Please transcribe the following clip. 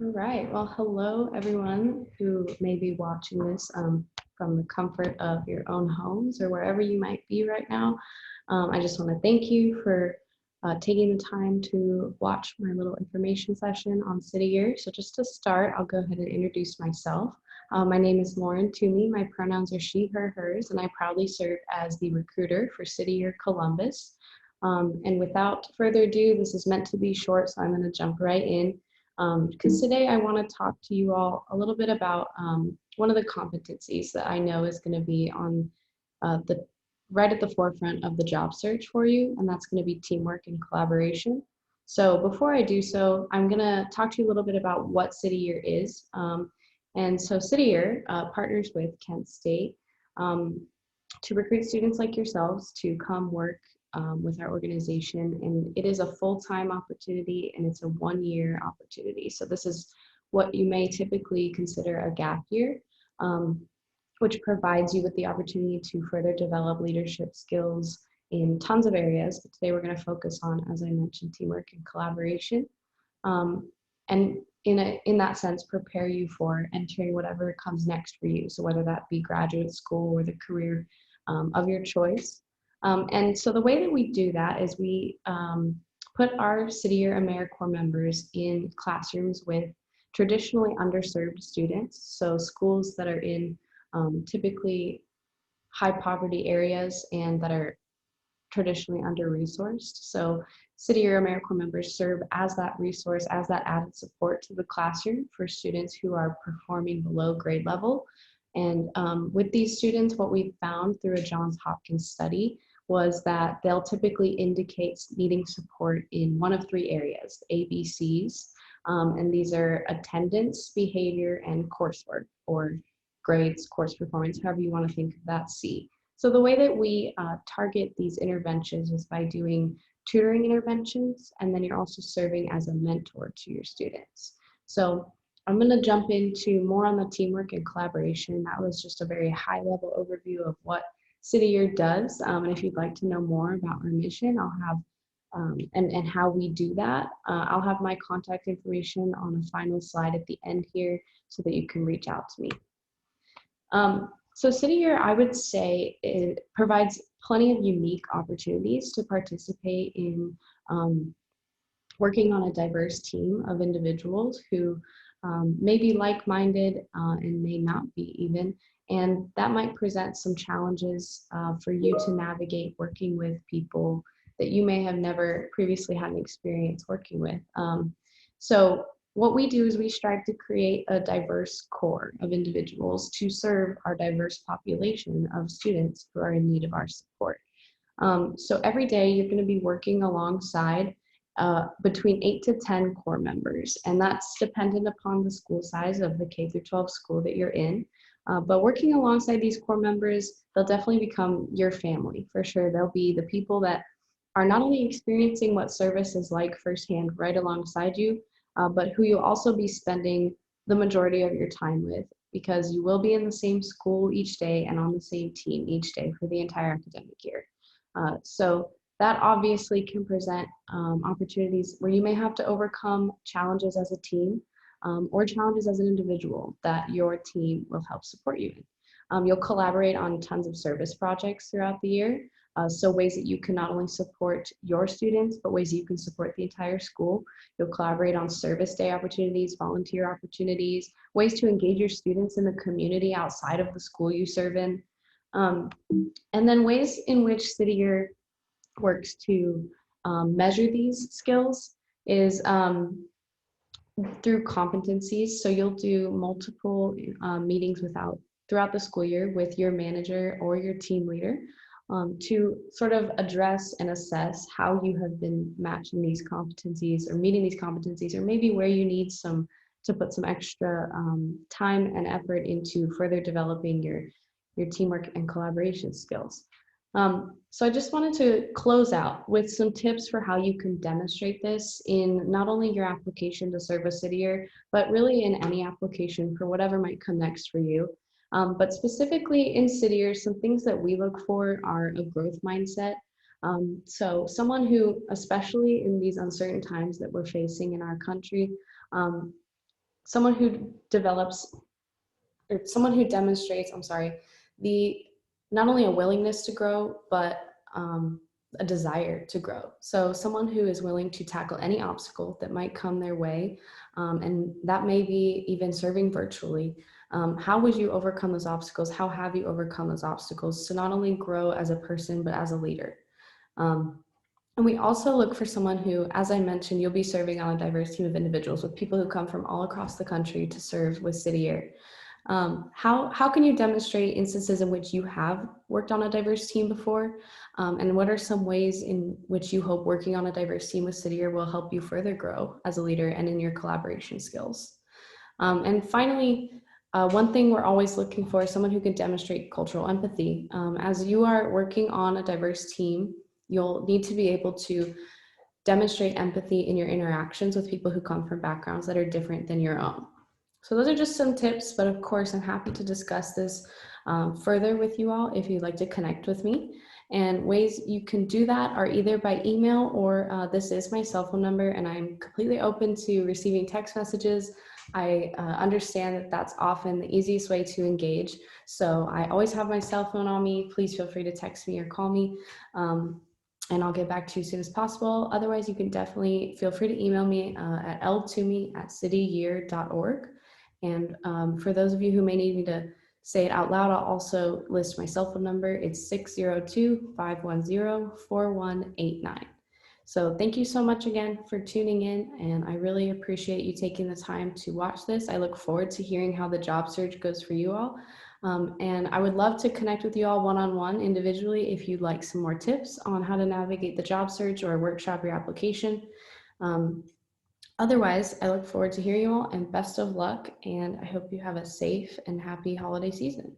All right. Well, hello, everyone who may be watching this from the comfort of your own homes or wherever you might be right now. I just want to thank you for taking the time to watch my little information session on City Year. So just to start, I'll go ahead and introduce myself. My name is Lauren Toomey. My pronouns are she, her, hers, and I proudly serve as the recruiter for City Year Columbus. And without further ado, this is meant to be short, so I'm going to jump right in because today I want to talk to you all a little bit about one of the competencies that I know is going to be on the right at the forefront of the job search for you, and that's going to be teamwork and collaboration. So before I do so, I'm going to talk to you a little bit about what City Year is. And so City Year partners with Kent State um, to recruit students like yourselves to come work with our organization. And it is a full-time opportunity and it's a one-year opportunity. So this is what you may typically consider a gap year, um, which provides you with the opportunity to further develop leadership skills in tons of areas. But today we're going to focus on, as I mentioned, teamwork and collaboration. And in that sense, prepare you for entering whatever comes next for you. So whether that be graduate school or the career of your choice. And so the way that we do that is we put our City or AmeriCorps members in classrooms with traditionally underserved students. So schools that are in typically high poverty areas and that are traditionally under-resourced. So City or AmeriCorps members serve as that resource, as that added support to the classroom for students who are performing below grade level. And with these students, what we found through a Johns Hopkins study was that they'll typically indicate needing support in one of three areas, ABCs, and these are attendance, behavior, and coursework, or grades, course performance, however you want to think of that C. So the way that we target these interventions is by doing tutoring interventions, and then you're also serving as a mentor to your students. So I'm going to jump into more on the teamwork and collaboration. That was just a very high level overview of what City Year does. And if you'd like to know more about our mission, I'll have and how we do that. I'll have my contact information on a final slide at the end here so that you can reach out to me. So City Year, I would say, it provides plenty of unique opportunities to participate in working on a diverse team of individuals who may be like-minded and may not be even. And that might present some challenges for you to navigate working with people that you may have never previously had an experience working with. So what we do is we strive to create a diverse core of individuals to serve our diverse population of students who are in need of our support. So every day you're going to be working alongside between 8 to 10 core members, and that's dependent upon the school size of the K through 12 school that you're in. But working alongside these core members, they'll definitely become your family for sure. They'll be the people that are not only experiencing what service is like firsthand right alongside you, but who you'll also be spending the majority of your time with, because you will be in the same school each day and on the same team each day for the entire academic year. So that obviously can present opportunities where you may have to overcome challenges as a team or challenges as an individual that your team will help support you in. You'll collaborate on tons of service projects throughout the year. So ways that you can not only support your students, but ways you can support the entire school. You'll collaborate on service day opportunities, volunteer opportunities, ways to engage your students in the community outside of the school you serve in. And then ways in which City Year works to measure these skills is through competencies. So you'll do multiple meetings throughout the school year with your manager or your team leader to sort of address and assess how you have been matching these competencies or meeting these competencies, or maybe where you need to put some extra time and effort into further developing your teamwork and collaboration skills. So I just wanted to close out with some tips for how you can demonstrate this in not only your application to serve a City Year, but really in any application for whatever might come next for you. But specifically in City Year, some things that we look for are a growth mindset. So someone who, especially in these uncertain times that we're facing in our country, someone who develops or someone who demonstrates, I'm sorry, the not only a willingness to grow, but a desire to grow. So someone who is willing to tackle any obstacle that might come their way, and that may be even serving virtually. How would you overcome those obstacles? How have you overcome those obstacles to not only grow as a person, but as a leader? Um, and we also look for someone who, as I mentioned, you'll be serving on a diverse team of individuals with people who come from all across the country to serve with City Year. How can you demonstrate instances in which you have worked on a diverse team before? And what are some ways in which you hope working on a diverse team with City Year will help you further grow as a leader and in your collaboration skills? And finally, one thing we're always looking for is someone who can demonstrate cultural empathy. As you are working on a diverse team, you'll need to be able to demonstrate empathy in your interactions with people who come from backgrounds that are different than your own. So those are just some tips, but of course, I'm happy to discuss this further with you all if you'd like to connect with me. And ways you can do that are either by email or this is my cell phone number, and I'm completely open to receiving text messages. I understand that that's often the easiest way to engage. So I always have my cell phone on me. Please feel free to text me or call me. And I'll get back to you as soon as possible. Otherwise, you can definitely feel free to email me at ltoomey@cityyear.org. And for those of you who may need me to say it out loud, I'll also list my cell phone number. It's 602-510-4189. So thank you so much again for tuning in, and I really appreciate you taking the time to watch this. I look forward to hearing how the job search goes for you all. And I would love to connect with you all one-on-one individually if you'd like some more tips on how to navigate the job search or workshop your application. Otherwise, I look forward to hearing you all, and best of luck, and I hope you have a safe and happy holiday season.